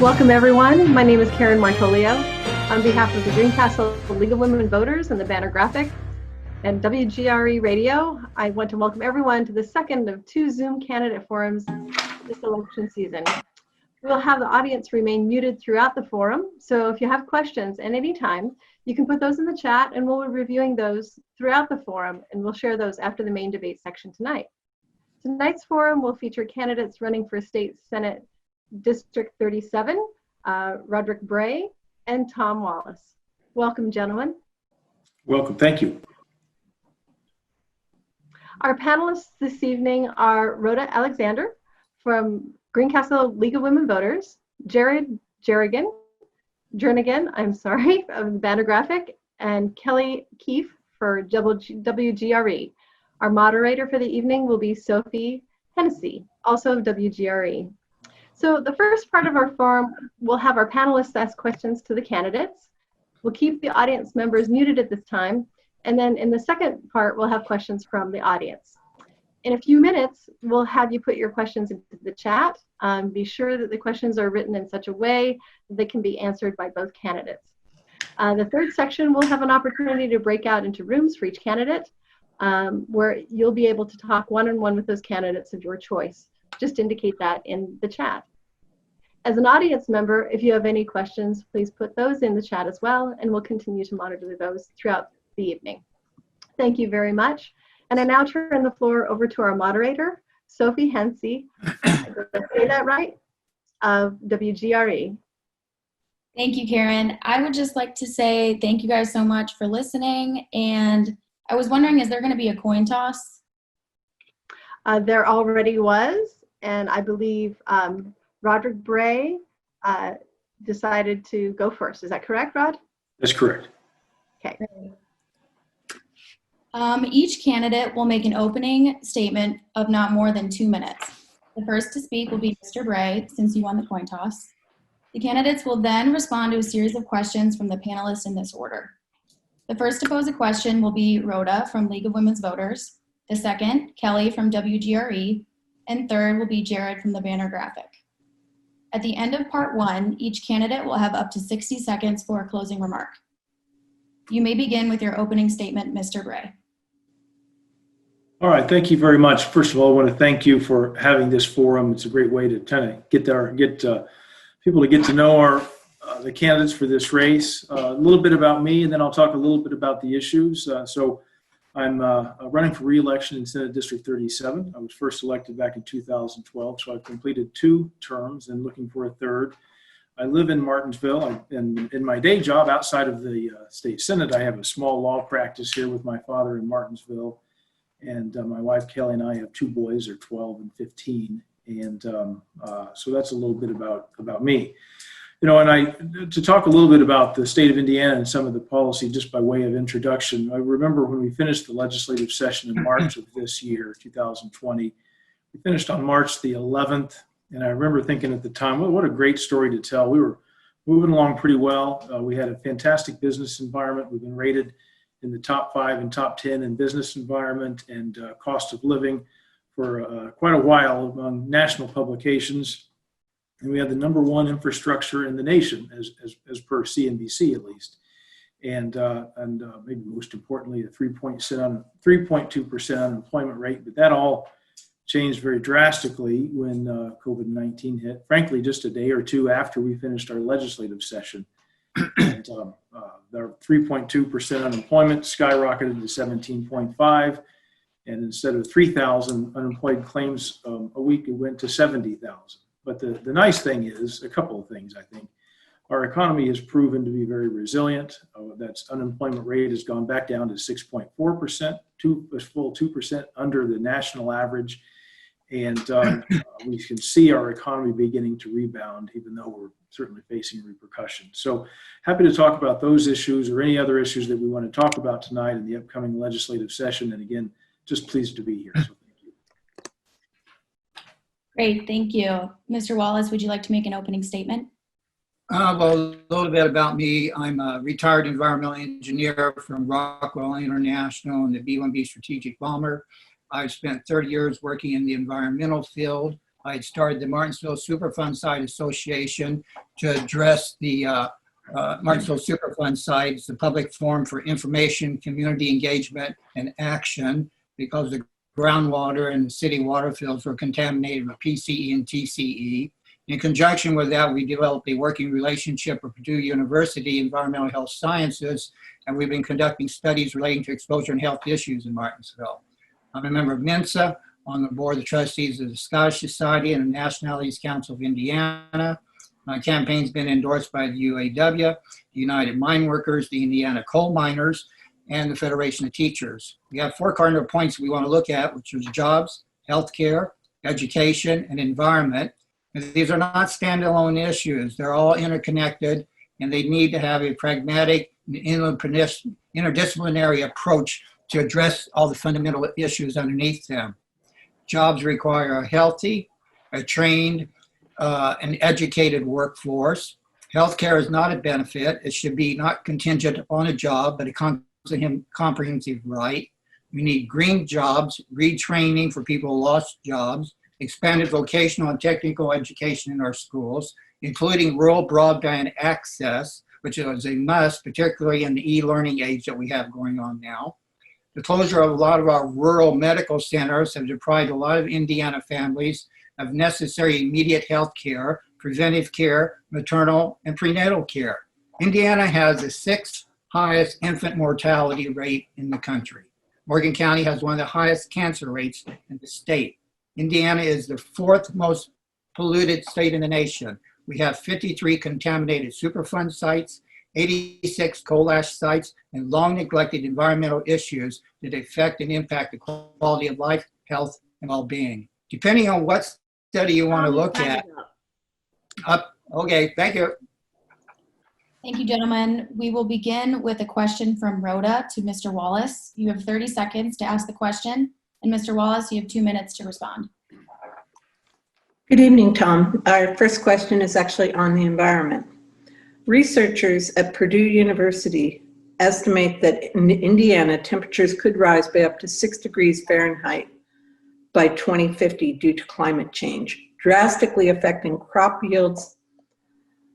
Welcome everyone. My name is Karen Martolio. On behalf of the Greencastle League of Women Voters and the Banner Graphic and WGRE Radio, I want to welcome everyone to the second of two Zoom candidate forums this election season. We'll have the audience remain muted throughout the forum, so if you have questions at any time, you can put those in the chat and we'll be reviewing those throughout the forum, and we'll share those after the main debate section tonight. Tonight's forum will feature candidates running for State Senate District 37, Roderick Bray and Tom Wallace. Welcome, gentlemen. Welcome, thank you. Our panelists this evening are Rhoda Alexander from Greencastle League of Women Voters, Jared Jernigan, of the Banner Graphic, and Kelly Keefe for WGRE. Our moderator for the evening will be Sophie Hennessy, also of WGRE. So the first part of our forum, we'll have our panelists ask questions to the candidates. We'll keep the audience members muted at this time. And then in the second part, we'll have questions from the audience. In a few minutes, we'll have you put your questions into the chat. Be sure that the questions are written in such a way that they can be answered by both candidates. The third section, we'll have an opportunity to break out into rooms for each candidate, where you'll be able to talk one-on-one with those candidates of your choice. Just indicate that in the chat. As an audience member, if you have any questions, please put those in the chat as well, and we'll continue to monitor those throughout the evening. Thank you very much. And I now turn the floor over to our moderator, Sophie Hennessy, did I say that right, of WGRE. Thank you, Karen. I would just like to say thank you guys so much for listening. And I was wondering, is there going to be a coin toss? There already was. And I believe Roderick Bray decided to go first. Is that correct, Rod? That's correct. Okay. Each candidate will make an opening statement of not more than 2 minutes. The first to speak will be Mr. Bray, since you won the coin toss. The candidates will then respond to a series of questions from the panelists in this order. The first to pose a question will be Rhoda from League of Women's Voters. The second, Kelly from WGRE. And third will be Jared from the Banner Graphic. At the end of part one, each candidate will have up to 60 seconds for a closing remark. You may begin with your opening statement, Mr. Bray. All right, thank you very much. First of all, I want to thank you for having this forum. It's a great way to kind of get people to get to know the candidates for this race. A little bit about me, and then I'll talk a little bit about the issues. So I'm running for re-election in Senate District 37. I was first elected back in 2012, so I've completed 2 terms and looking for a third. I live in Martinsville, and in my day job outside of the state senate, I have a small law practice here with my father in Martinsville, and my wife Kelly and I have 2 boys, they're 12 and 15, and so that's a little bit about me. You know, and to talk a little bit about the state of Indiana and some of the policy just by way of introduction, I remember when we finished the legislative session in March of this year, 2020, we finished on March the 11th, and I remember thinking at the time, well, what a great story to tell. We were moving along pretty well. We had a fantastic business environment. We've been rated in the top 5 and top 10 in business environment and cost of living for quite a while among national publications. And we had the #1 infrastructure in the nation, as per CNBC at least, and maybe most importantly, a 3.2% unemployment rate. But that all changed very drastically when COVID-19 hit. Frankly, just a day or 2 after we finished our legislative session, and our 3.2% unemployment skyrocketed to 17.5, and instead of 3,000 unemployed claims a week, it went to 70,000. But the nice thing is, a couple of things, I think. Our economy has proven to be very resilient. That unemployment rate has gone back down to 6.4%, a full 2% under the national average. And we can see our economy beginning to rebound, even though we're certainly facing repercussions. So happy to talk about those issues or any other issues that we want to talk about tonight in the upcoming legislative session. And again, just pleased to be here. So Great, thank you. Mr. Wallace, would you like to make an opening statement? Well, a little bit about me. I'm a retired environmental engineer from Rockwell International and the B-1B Strategic Bomber. I've spent 30 years working in the environmental field. I had started the Martinsville Superfund Site Association to address the Martinsville Superfund site. It's a public forum for information, community engagement, and action because the groundwater and the city water fields were contaminated with PCE and TCE. In conjunction with that, we developed a working relationship with Purdue University Environmental Health Sciences, and we've been conducting studies relating to exposure and health issues in Martinsville. I'm a member of MINSA, on the board of trustees of the Scottish Society and the Nationalities Council of Indiana. My campaign's been endorsed by the UAW, the United Mine Workers, the Indiana Coal Miners, and the Federation of Teachers. We have 4 cardinal points we want to look at, which are jobs, healthcare, education, and environment. And these are not standalone issues. They're all interconnected, and they need to have a pragmatic, interdisciplinary approach to address all the fundamental issues underneath them. Jobs require a healthy, a trained, and educated workforce. Healthcare is not a benefit. It should be not contingent upon a job, but a comprehensive right. We need green jobs, retraining for people who lost jobs, expanded vocational and technical education in our schools, including rural broadband access, which is a must, particularly in the e-learning age that we have going on now. The closure of a lot of our rural medical centers have deprived a lot of Indiana families of necessary immediate health care, preventive care, maternal and prenatal care. Indiana has the 6th highest infant mortality rate in the country. Morgan County has one of the highest cancer rates in the state. Indiana is the 4th most polluted state in the nation. We have 53 contaminated Superfund sites, 86 coal ash sites, and long neglected environmental issues that affect and impact the quality of life, health, and well-being. Depending on what study you want to look at. Okay, thank you. Thank you, gentlemen. We will begin with a question from Rhoda to Mr. Wallace. You have 30 seconds to ask the question, and Mr. Wallace, you have 2 minutes to respond. Good evening, Tom. Our first question is actually on the environment. Researchers at Purdue University estimate that in Indiana, temperatures could rise by up to 6 degrees Fahrenheit by 2050 due to climate change, drastically affecting crop yields,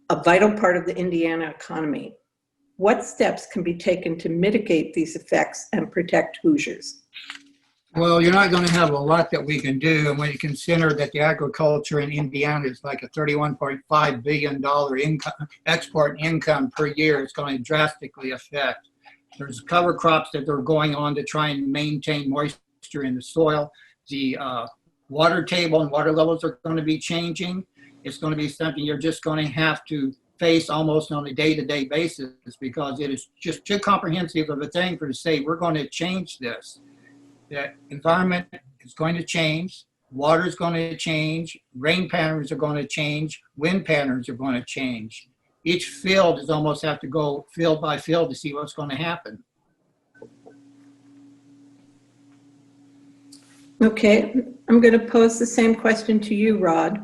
a vital part of the Indiana economy. What steps can be taken to mitigate these effects and protect Hoosiers? Well, you're not going to have a lot that we can do. And when you consider that the agriculture in Indiana is like a $31.5 billion export income per year, it's going to drastically affect. There's cover crops that are going on to try and maintain moisture in the soil. The water table and water levels are going to be changing. It's going to be something you're just going to have to face almost on a day-to-day basis because it is just too comprehensive of a thing for to say we're going to change this. The environment is going to change, water is going to change, rain patterns are going to change, wind patterns are going to change. Each field is almost have to go field by field to see what's going to happen. Okay, I'm going to pose the same question to you, Rod.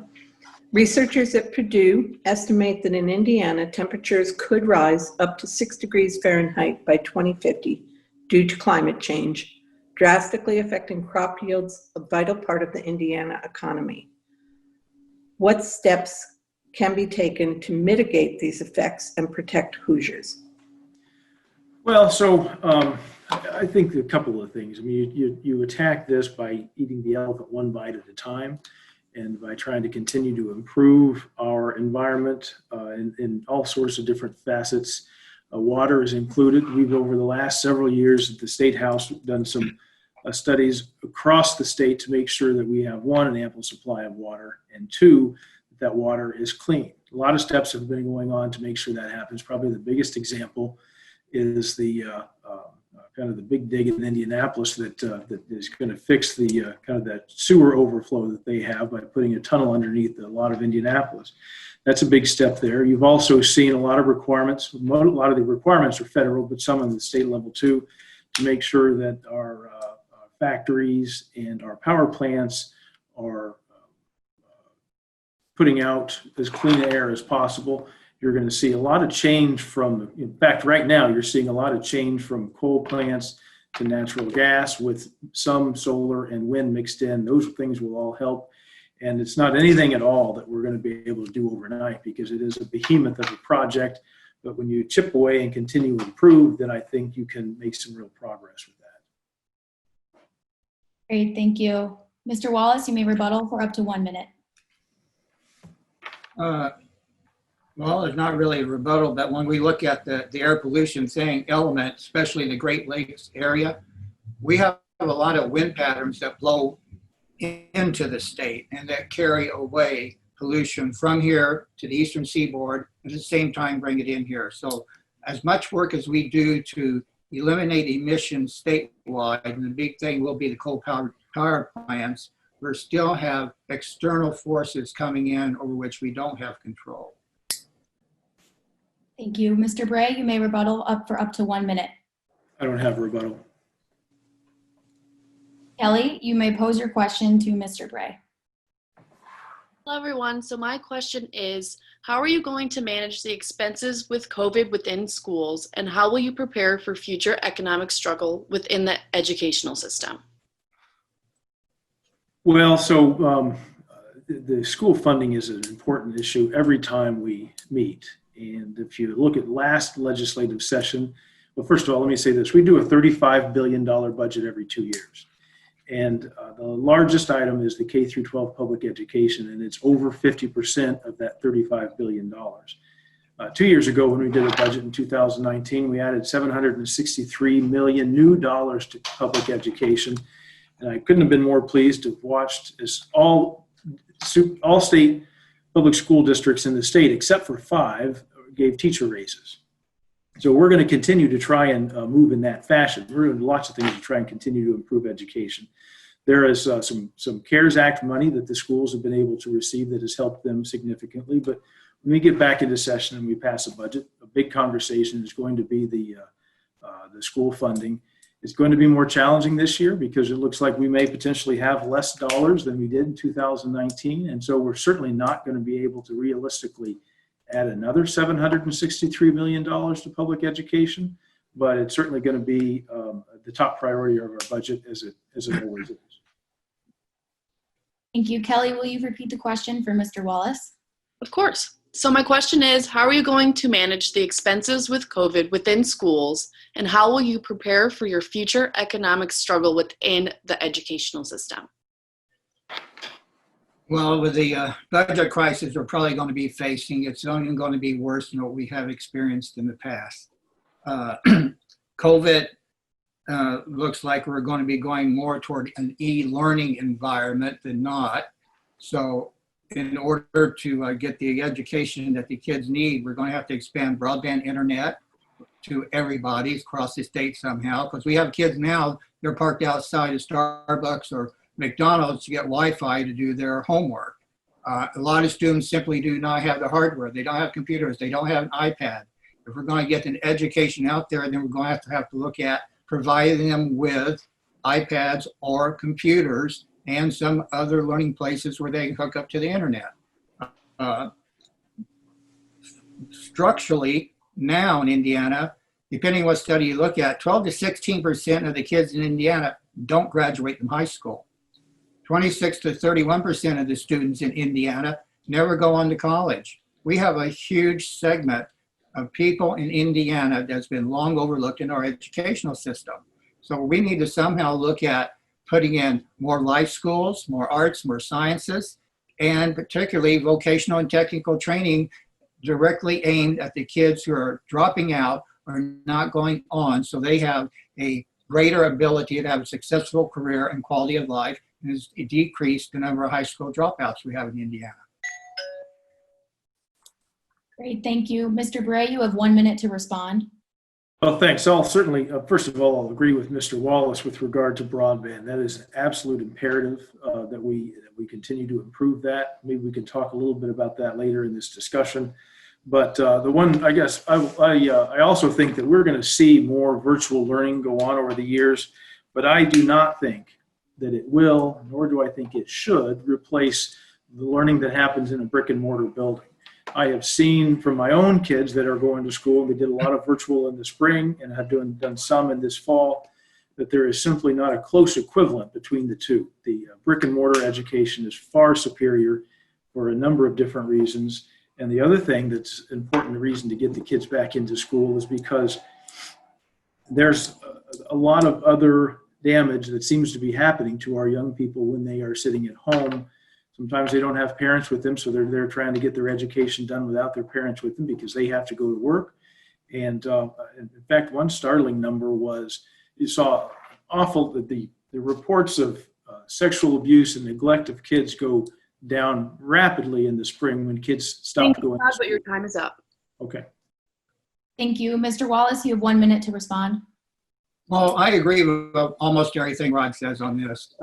Researchers at Purdue estimate that in Indiana, temperatures could rise up to 6 degrees Fahrenheit by 2050 due to climate change, drastically affecting crop yields, a vital part of the Indiana economy. What steps can be taken to mitigate these effects and protect Hoosiers? Well, so I think a couple of things. I mean, you attack this by eating the elephant one bite at a time and by trying to continue to improve our environment in all sorts of different facets. Water is included. We've, over the last several years at the State House, done some studies across the state to make sure that we have, 1, an ample supply of water, and 2, that water is clean. A lot of steps have been going on to make sure that happens. Probably the biggest example is the kind of the big dig in Indianapolis that is going to fix the kind of that sewer overflow that they have by putting a tunnel underneath a lot of Indianapolis. That's a big step there. You've also seen a lot of requirements. A lot of the requirements are federal, but some on the state level too, to make sure that our factories and our power plants are putting out as clean air as possible. You're going to see a lot of change from, in fact, right now, you're seeing a lot of change from coal plants to natural gas with some solar and wind mixed in. Those things will all help. And it's not anything at all that we're going to be able to do overnight because it is a behemoth of a project. But when you chip away and continue to improve, then I think you can make some real progress with that. Great, thank you. Mr. Wallace, you may rebuttal for up to 1 minute. Well, there's not really a rebuttal, but when we look at the air pollution thing element, especially in the Great Lakes area, we have a lot of wind patterns that blow into the state and that carry away pollution from here to the eastern seaboard, and at the same time bring it in here. So as much work as we do to eliminate emissions statewide, and the big thing will be the coal-powered power plants, we still have external forces coming in over which we don't have control. Thank you. Mr. Bray, you may rebuttal up to 1 minute. I don't have a rebuttal. Kelly, you may pose your question to Mr. Bray. Hello, everyone. So my question is, how are you going to manage the expenses with COVID within schools, and how will you prepare for future economic struggle within the educational system? Well, so the school funding is an important issue every time we meet. And if you look at last legislative session, well, first of all, let me say this. We do a $35 billion budget every 2 years. And the largest item is the K through 12 public education, and it's over 50% of that $35 billion. 2 years ago, when we did a budget in 2019, we added $763 million new dollars to public education. And I couldn't have been more pleased to have watched as all state public school districts in the state, except for 5, gave teacher raises. So we're going to continue to try and move in that fashion. We're doing lots of things to try and continue to improve education. There is some CARES Act money that the schools have been able to receive that has helped them significantly. But when we get back into session and we pass a budget, a big conversation is going to be the school funding. It's going to be more challenging this year because it looks like we may potentially have less dollars than we did in 2019. And so we're certainly not going to be able to realistically add another $763 million to public education, but it's certainly going to be the top priority of our budget as it always is. Thank you. Kelly, will you repeat the question for Mr. Wallace? Of course. So my question is, how are you going to manage the expenses with COVID within schools, and how will you prepare for your future economic struggle within the educational system? Well, with the budget crisis we're probably going to be facing, it's only going to be worse than what we have experienced in the past. COVID looks like we're going to be going more toward an e-learning environment than not. So in order to get the education that the kids need, we're going to have to expand broadband internet to everybody across the state somehow, because we have kids now, they're parked outside of Starbucks or McDonald's to get Wi-Fi to do their homework. A lot of students simply do not have the hardware. They don't have computers. They don't have an iPad. If we're going to get an education out there, then we're going to have to look at providing them with iPads or computers and some other learning places where they can hook up to the internet. Structurally, now in Indiana, depending on what study you look at, 12 to 16% of the kids in Indiana don't graduate from high school. 26 to 31% of the students in Indiana never go on to college. We have a huge segment of people in Indiana that's been long overlooked in our educational system. So we need to somehow look at putting in more life schools, more arts, more sciences, and particularly vocational and technical training directly aimed at the kids who are dropping out or not going on, so they have a greater ability to have a successful career and quality of life, and has decreased the number of high school dropouts we have in Indiana. Great, thank you. Mr. Bray, you have 1 minute to respond. Well, thanks. I'll certainly, first of all, I'll agree with Mr. Wallace with regard to broadband. That is an absolute imperative that we continue to improve that. Maybe we can talk a little bit about that later in this discussion. But the one, I guess, I also think that we're going to see more virtual learning go on over the years, but I do not think that it will, nor do I think it should, replace the learning that happens in a brick and mortar building. I have seen from my own kids that are going to school, they did a lot of virtual in the spring and have done some in this fall. that there is simply not a close equivalent between the two. The brick and mortar education is far superior for a number of different reasons. And the other thing that's important reason to get the kids back into school is because there's a lot of other damage that seems to be happening to our young people when they are sitting at home. Sometimes they don't have parents with them, so they're trying to get their education done without their parents with them because they have to go to work. And in fact, one startling number was you saw the reports of sexual abuse and neglect of kids go down rapidly in the spring when kids stopped going to Todd, school. but your time is up. Okay. Thank you. Mr. Wallace, you have 1 minute to respond. Well, I agree with almost everything Rod says on this.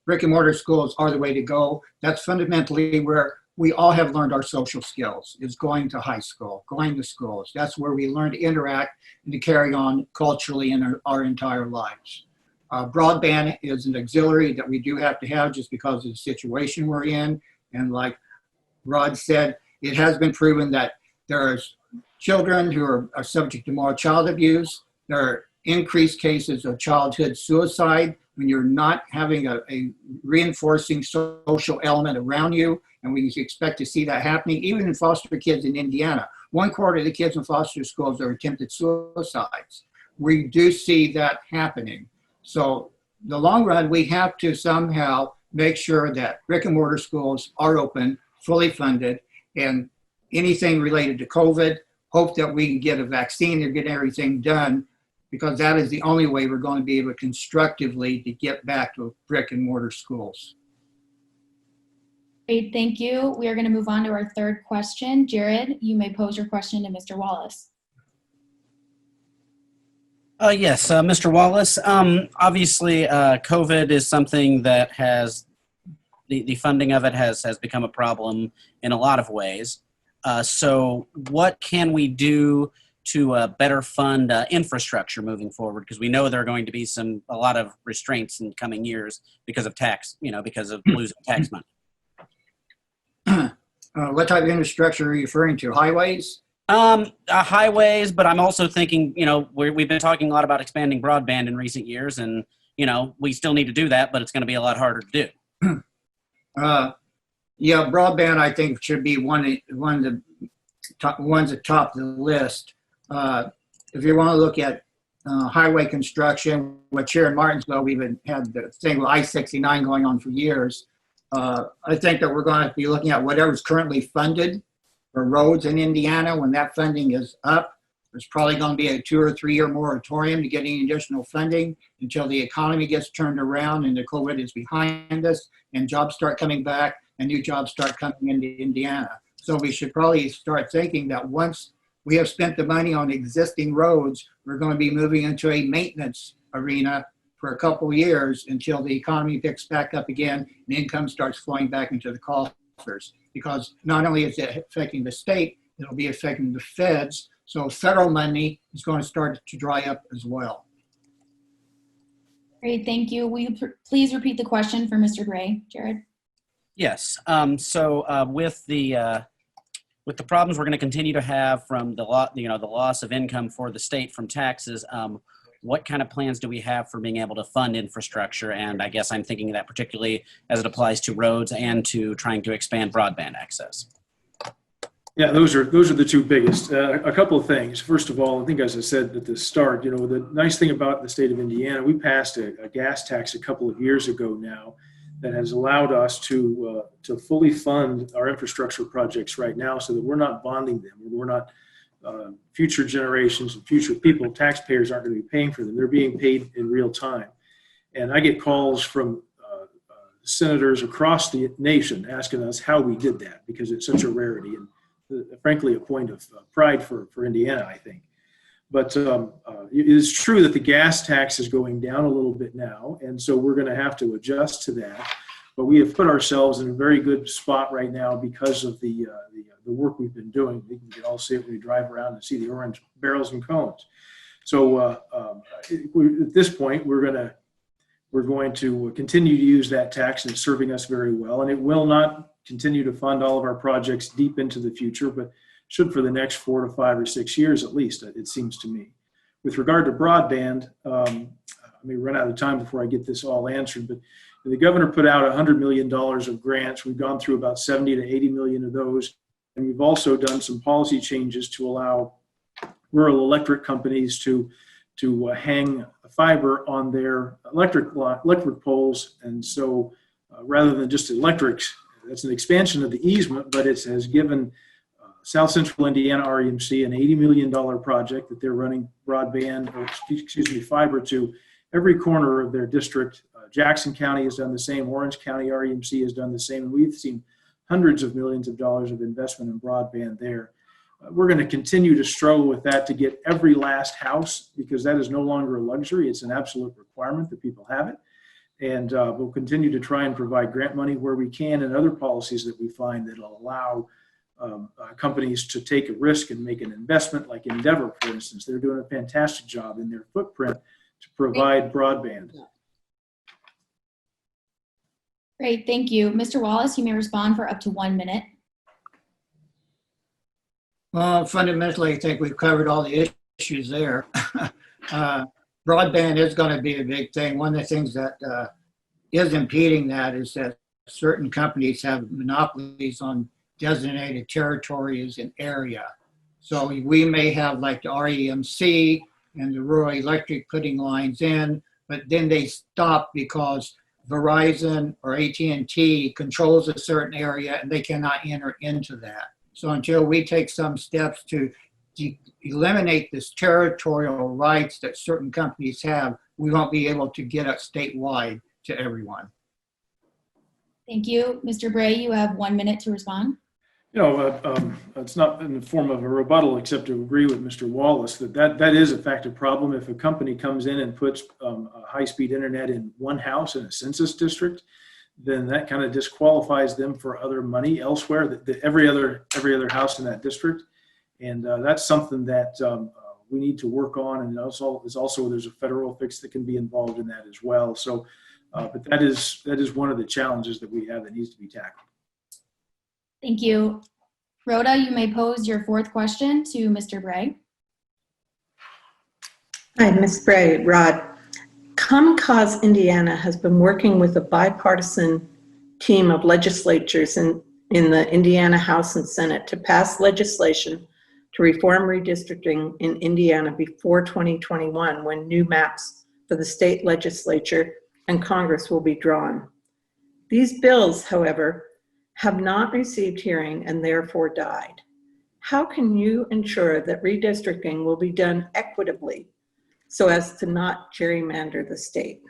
Brick and mortar schools are the way to go. That's fundamentally where we all have learned our social skills, is going to high school, going to schools. That's where we learn to interact and to carry on culturally in our entire lives. Broadband is an auxiliary that we do have to have just because of the situation we're in. And like Rod said, it has been proven that there's children who are subject to more child abuse. There are increased cases of childhood suicide when you're not having a reinforcing social element around you. And we expect to see that happening even in foster kids in Indiana. 1/4 of the kids in foster schools are attempted suicides. We do see that happening. So in the long run, we have to somehow make sure that brick and mortar schools are open, fully funded, and anything related to COVID, hope that we can get a vaccine and get everything done, because that is the only way we're going to be able to constructively to get back to brick and mortar schools. Great, thank you. We are going to move on to our third question. Jared, you may pose your question to Mr. Wallace. Yes, Mr. Wallace. Obviously, COVID is something that has the funding of it has become a problem in a lot of ways. So, what can we do to better fund infrastructure moving forward? Because we know there are going to be a lot of restraints in coming years because of because of losing tax money. What type of infrastructure are you referring to? Highways? Highways, but I'm also thinking, we've been talking a lot about expanding broadband in recent years, and, we still need to do that, but it's going to be a lot harder to do. Yeah, broadband, I think, should be one of the top ones at top of the list. If you want to look at highway construction, which here in Martinsville, we've had the thing with I-69 going on for years. I think that we're going to be looking at whatever's currently funded for roads in Indiana. When that funding is up, there's probably going to be a 2 or 3 year moratorium to getting additional funding until the economy gets turned around and the COVID is behind us and jobs start coming back and new jobs start coming into Indiana. So we should probably start thinking that once we have spent the money on existing roads, we're going to be moving into a maintenance arena for a couple of years until the economy picks back up again and income starts flowing back into the coffers. Because not only is it affecting the state, it'll be affecting the feds. So federal money is going to start to dry up as well. Great, thank you. Will you please repeat the question for Mr. Gray, Jared? Yes. With the problems we're going to continue to have from the loss of income for the state from taxes, what kind of plans do we have for being able to fund infrastructure? And I guess I'm thinking of that particularly as it applies to roads and to trying to expand broadband access. Yeah, those are the two biggest. A couple of things. First of all, I think as I said at the start, the nice thing about the state of Indiana, we passed a gas tax a couple of years ago now that has allowed us to fully fund our infrastructure projects right now, so that we're not bonding them. We're not future generations and future people, taxpayers aren't going to be paying for them. They're being paid in real time. And I get calls from senators across the nation asking us how we did that, because it's such a rarity and frankly a point of pride for Indiana, I think. But it is true that the gas tax is going down a little bit now, and so we're going to have to adjust to that. But we have put ourselves in a very good spot right now because of the work we've been doing. We can all see it when we drive around and see the orange barrels and cones. So at this point, we're going to continue to use that tax, and it's serving us very well. And it will not continue to fund all of our projects deep into the future, but should for the next 4 to 5 or 6 years at least, it seems to me. With regard to broadband, I may run out of time before I get this all answered, but the governor put out $100 million of grants. We've gone through about 70 to 80 million of those. And we've also done some policy changes to allow rural electric companies to hang fiber on their electric poles. And so rather than just electrics, that's an expansion of the easement, but it has given South Central Indiana REMC an $80 million project that they're running broadband, or excuse me, fiber to every corner of their district. Jackson County has done the same. Orange County REMC has done the same. And we've seen hundreds of millions of dollars of investment in broadband there. We're going to continue to struggle with that to get every last house, because that is no longer a luxury. It's an absolute requirement that people have it. And we'll continue to try and provide grant money where we can, and other policies that we find that will allow companies to take a risk and make an investment, like Endeavor, for instance. They're doing a fantastic job in their footprint to provide broadband. Great, thank you. Mr. Wallace, you may respond for up to 1 minute. Well, fundamentally, I think we've covered all the issues there. Broadband is going to be a big thing. One of the things that is impeding that is that certain companies have monopolies on designated territories and area. So we may have like the REMC and the rural electric putting lines in, but then they stop because Verizon or AT&T controls a certain area and they cannot enter into that. So until we take some steps to eliminate this territorial rights that certain companies have, we won't be able to get it statewide to everyone. Thank you. Mr. Bray, you have 1 minute to respond. You know, it's not in the form of a rebuttal, except to agree with Mr. Wallace that is a fact of problem. If a company comes in and puts high-speed internet in one house in a census district, then that kind of disqualifies them for other money elsewhere, every other house in that district. And that's something that we need to work on. And also there's a federal fix that can be involved in that as well. So, but that is one of the challenges that we have that needs to be tackled. Thank you. Rhoda, you may pose your fourth question to Mr. Bray. Hi, Ms. Bray, Rod. Common Cause Indiana has been working with a bipartisan team of legislatures in the Indiana House and Senate to pass legislation to reform redistricting in Indiana before 2021, when new maps for the state legislature and Congress will be drawn. These bills, however, have not received hearing and therefore died. How can you ensure that redistricting will be done equitably so as to not gerrymander the state?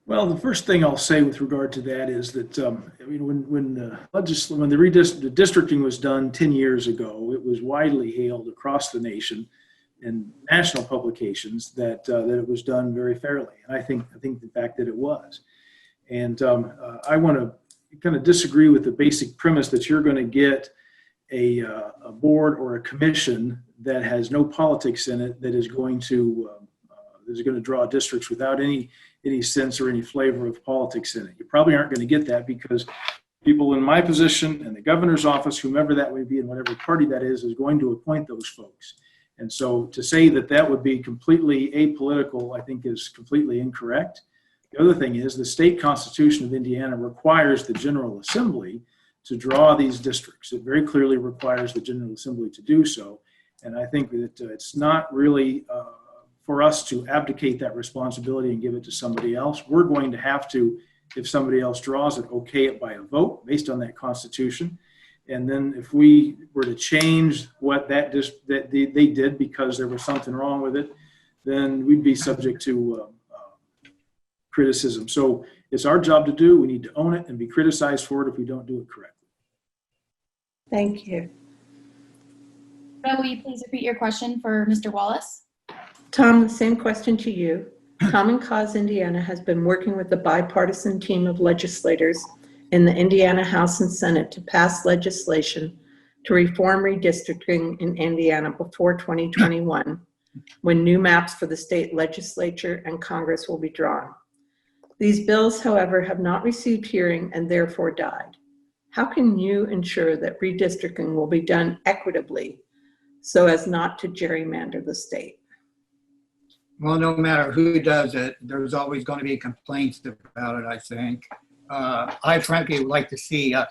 Well, the first thing I'll say with regard to that is that I mean, when the redistricting was done 10 years ago, it was widely hailed across the nation in national publications that it was done very fairly, and I think the fact that it was. And I want to kind of disagree with the basic premise that you're going to get a board or a commission that has no politics in it that is going to draw districts without any sense or any flavor of politics in it. You probably aren't going to get that, because people in my position and the governor's office, whomever that may be and whatever party that is going to appoint those folks. And so to say that would be completely apolitical, I think is completely incorrect. The other thing is the state constitution of Indiana requires the General Assembly to draw these districts. It very clearly requires the General Assembly to do so. And I think that it's not really for us to abdicate that responsibility and give it to somebody else. We're going to have to, if somebody else draws it, okay it by a vote based on that constitution. And then if we were to change what that they did because there was something wrong with it, then we'd be subject to criticism. So it's our job to do. We need to own it and be criticized for it if we don't do it correctly. Thank you. Will you please repeat your question for Mr. Wallace? Tom, the same question to you. Common Cause Indiana has been working with a bipartisan team of legislators in the Indiana House and Senate to pass legislation to reform redistricting in Indiana before 2021, when new maps for the state legislature and Congress will be drawn. These bills, however, have not received hearing and therefore died. How can you ensure that redistricting will be done equitably so as not to gerrymander the state? Well, no matter who does it, there's always going to be complaints about it, I think. I frankly would like to see a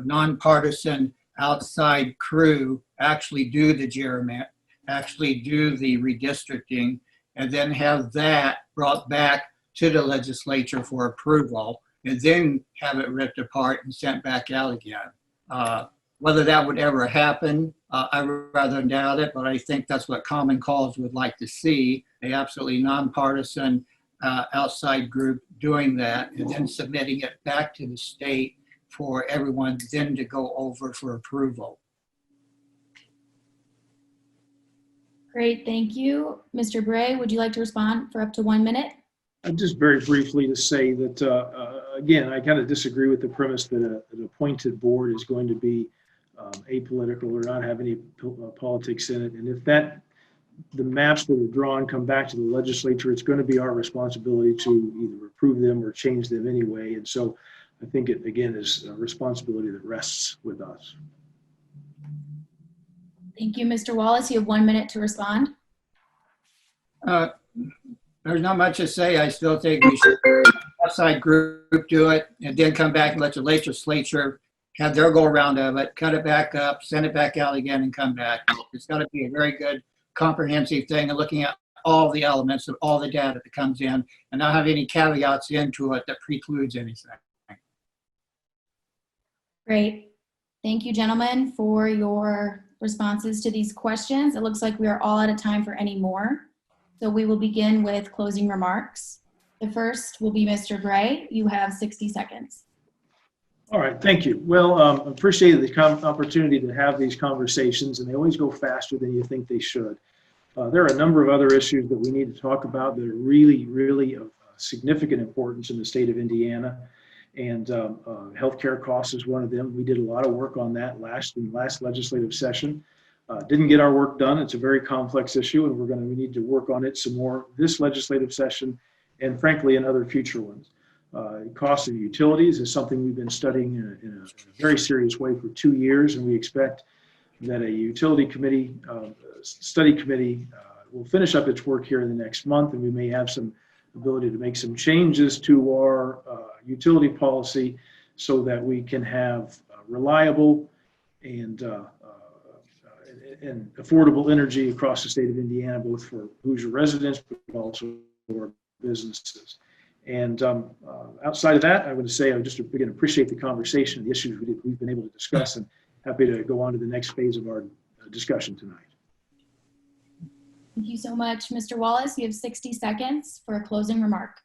nonpartisan outside crew actually do the gerrymandering, actually do the redistricting, and then have that brought back to the legislature for approval, and then have it ripped apart and sent back out again. Whether that would ever happen, I rather doubt it, but I think that's what Common Cause would like to see, a absolutely nonpartisan outside group doing that and then submitting it back to the state for everyone then to go over for approval. Great, thank you. Mr. Bray, would you like to respond for up to 1 minute? Just very briefly to say that, again, I kind of disagree with the premise that an appointed board is going to be apolitical or not have any politics in it. And if the maps that are drawn come back to the legislature, it's going to be our responsibility to either approve them or change them anyway. And so I think it, again, is a responsibility that rests with us. Thank you, Mr. Wallace. You have 1 minute to respond. There's not much to say. I still think we should outside group do it and then come back and let the legislature have their go around of it, cut it back up, send it back out again and come back. It's got to be a very good comprehensive thing and looking at all the elements of all the data that comes in and not have any caveats into it that precludes anything. Great. Thank you, gentlemen, for your responses to these questions. It looks like we are all out of time for any more. So we will begin with closing remarks. The first will be Mr. Bray. You have 60 seconds. All right, thank you. Well, appreciate the opportunity to have these conversations, and they always go faster than you think they should. There are a number of other issues that we need to talk about that are really, really of significant importance in the state of Indiana, and healthcare costs is one of them. We did a lot of work on that in last legislative session. Didn't get our work done. It's a very complex issue, and we need to work on it some more this legislative session, and frankly, in other future ones. Cost of utilities is something we've been studying in a very serious way for 2 years, and we expect that a utility committee, study committee will finish up its work here in the next month, and we may have some ability to make some changes to our utility policy so that we can have reliable and affordable energy across the state of Indiana, both for Hoosier residents, but also for businesses. And outside of that, I would say I just again appreciate the conversation, the issues we've been able to discuss, and happy to go on to the next phase of our discussion tonight. Thank you so much, Mr. Wallace. You have 60 seconds for a closing remark.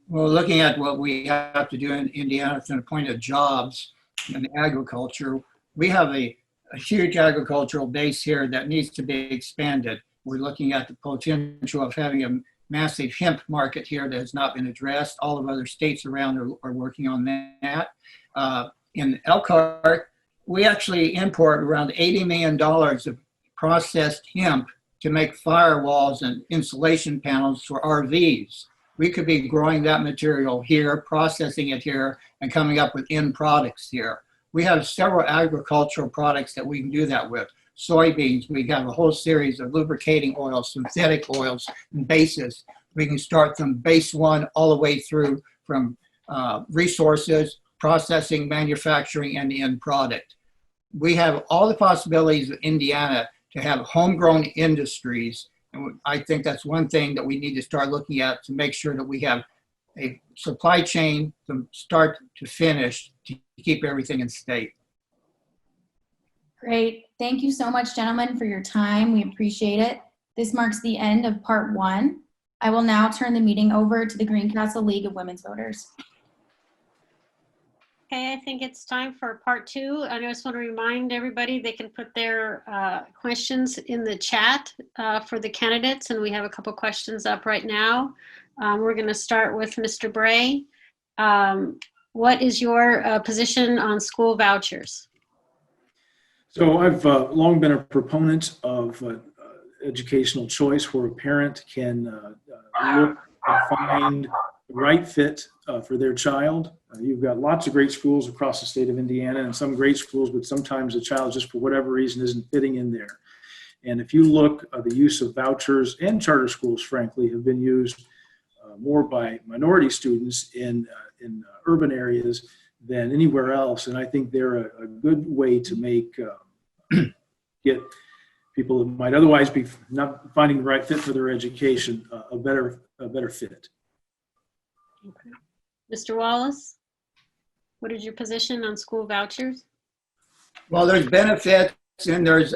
Well, looking at what we have to do in Indiana from the point of jobs and agriculture, we have a huge agricultural base here that needs to be expanded. We're looking at the potential of having a massive hemp market here that has not been addressed. All of other states around are working on that. In Elkhart, we actually import around $80 million of processed hemp to make firewalls and insulation panels for RVs. We could be growing that material here, processing it here, and coming up with end products here. We have several agricultural products that we can do that with. Soybeans, we have a whole series of lubricating oils, synthetic oils, and bases. We can start from base one all the way through from resources, processing, manufacturing, and the end product. We have all the possibilities of Indiana to have homegrown industries. And I think that's one thing that we need to start looking at to make sure that we have a supply chain from start to finish to keep everything in state. Great. Thank you so much, gentlemen, for your time. We appreciate it. This marks the end of part 1. I will now turn the meeting over to the Greencastle League of Women's Voters. Okay, I think it's time for part 2. I just want to remind everybody they can put their questions in the chat for the candidates, and we have a couple questions up right now. We're going to start with Mr. Bray. What is your position on school vouchers? So I've long been a proponent of educational choice where a parent can look and find the right fit for their child. You've got lots of great schools across the state of Indiana and some great schools, but sometimes the child just for whatever reason isn't fitting in there. And if you look at the use of vouchers and charter schools, frankly, have been used more by minority students in urban areas than anywhere else. And I think they're a good way to make get people that might otherwise be not finding the right fit for their education a better fit. Okay. Mr. Wallace, what is your position on school vouchers? Well, there's benefits and there's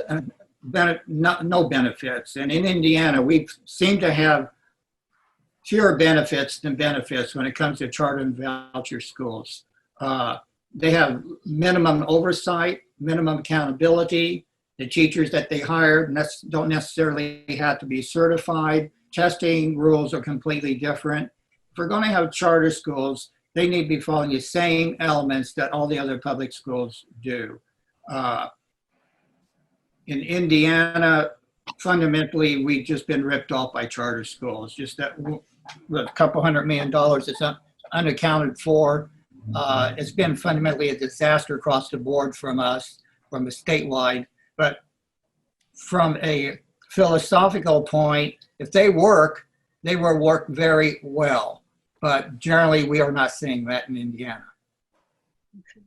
no benefits. And in Indiana, we seem to have fewer benefits than benefits when it comes to charter and voucher schools. They have minimum oversight, minimum accountability. The teachers that they hire don't necessarily have to be certified. Testing rules are completely different. If we're going to have charter schools, they need to be following the same elements that all the other public schools do. In Indiana, fundamentally, we've just been ripped off by charter schools. Just that with a couple $100 million it's unaccounted for. It's been fundamentally a disaster across the board from us, from a statewide. But from a philosophical point, if they work, they will work very well. But generally, we are not seeing that in Indiana. Okay.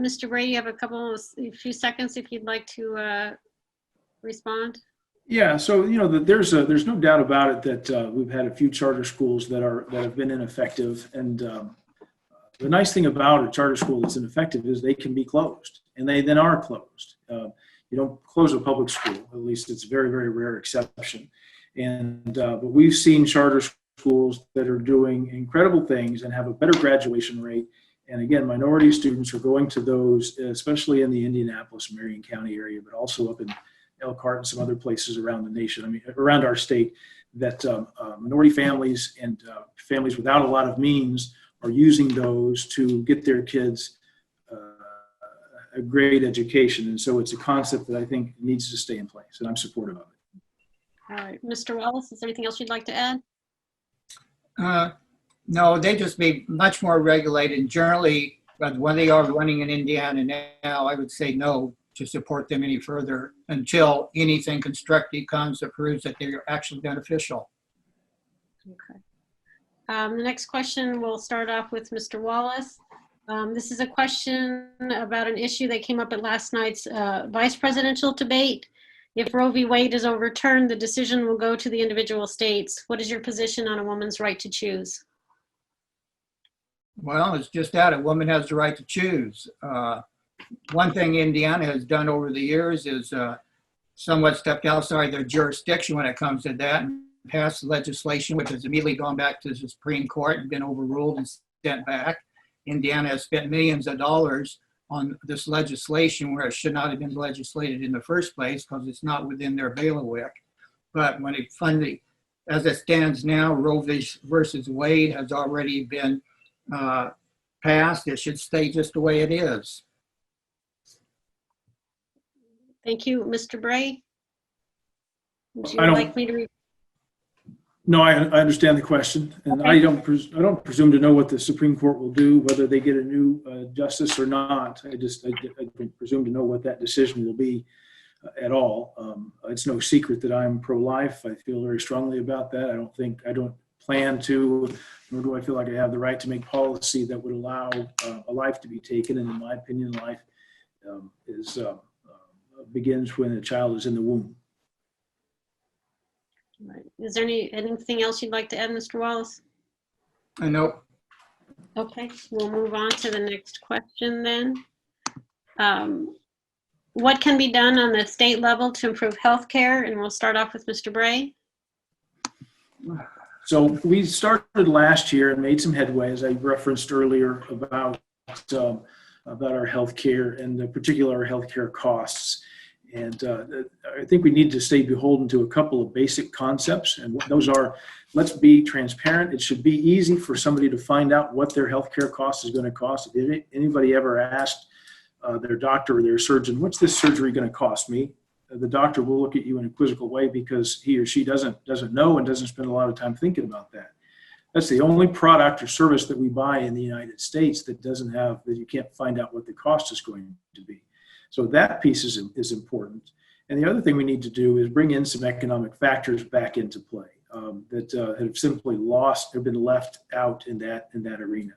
Mr. Bray, you have a few seconds if you'd like to respond. Yeah, so there's no doubt about it that we've had a few charter schools that have been ineffective, and the nice thing about a charter school that's ineffective is they can be closed, and they then are closed. You don't close a public school, at least it's a very, very rare exception. And but we've seen charter schools that are doing incredible things and have a better graduation rate. And again, minority students are going to those, especially in the Indianapolis, Marion County area, but also up in Elkhart and some other places around the nation. I mean, around our state, that minority families and families without a lot of means are using those to get their kids a great education. And so it's a concept that I think needs to stay in place, and I'm supportive of it. All right, Mr. Wallace, is there anything else you'd like to add? No, they just be much more regulated. Generally, but when they are running in Indiana now, I would say no to support them any further until anything constructive comes that proves that they're actually beneficial. Okay. The next question, we'll start off with Mr. Wallace. This is a question about an issue that came up at last night's vice presidential debate. If Roe v. Wade is overturned, the decision will go to the individual states. What is your position on a woman's right to choose? Well, it's just that a woman has the right to choose. One thing Indiana has done over the years is somewhat stepped outside their jurisdiction when it comes to that and passed legislation which has immediately gone back to the Supreme Court and been overruled and sent back. Indiana has spent millions of dollars on this legislation where it should not have been legislated in the first place because it's not within their bailiwick. But when it finally, as it stands now, Roe versus Wade has already been passed. It should stay just the way it is. Thank you. Mr. Bray? Would you like me to No, I understand the question, and okay. I don't presume to know what the Supreme Court will do, whether they get a new justice or not. I don't presume to know what that decision will be at all. It's no secret that I'm pro-life. I feel very strongly about that. I don't plan to, nor do I feel like I have the right to make policy that would allow a life to be taken. And in my opinion, life begins when a child is in the womb. Right. Is there anything else you'd like to add, Mr. Wallace? No. Okay, we'll move on to the next question then. What can be done on the state level to improve healthcare? And we'll start off with Mr. Bray. So we started last year and made some headway, as I referenced earlier, about our healthcare and in particular our healthcare costs. And I think we need to stay beholden to a couple of basic concepts. And those are, let's be transparent. It should be easy for somebody to find out what their healthcare cost is going to cost. If anybody ever asked their doctor or their surgeon, what's this surgery going to cost me? The doctor will look at you in a quizzical way because he or she doesn't know and doesn't spend a lot of time thinking about that. That's the only product or service that we buy in the United States that you can't find out what the cost is going to be. So that piece is important. And the other thing we need to do is bring in some economic factors back into play that have simply lost or been left out in that arena.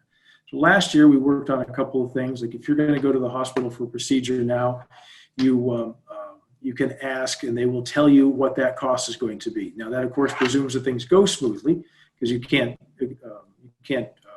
So last year we worked on a couple of things. Like if you're going to go to the hospital for a procedure now, you can ask and they will tell you what that cost is going to be. Now that of course presumes that things go smoothly, because you can't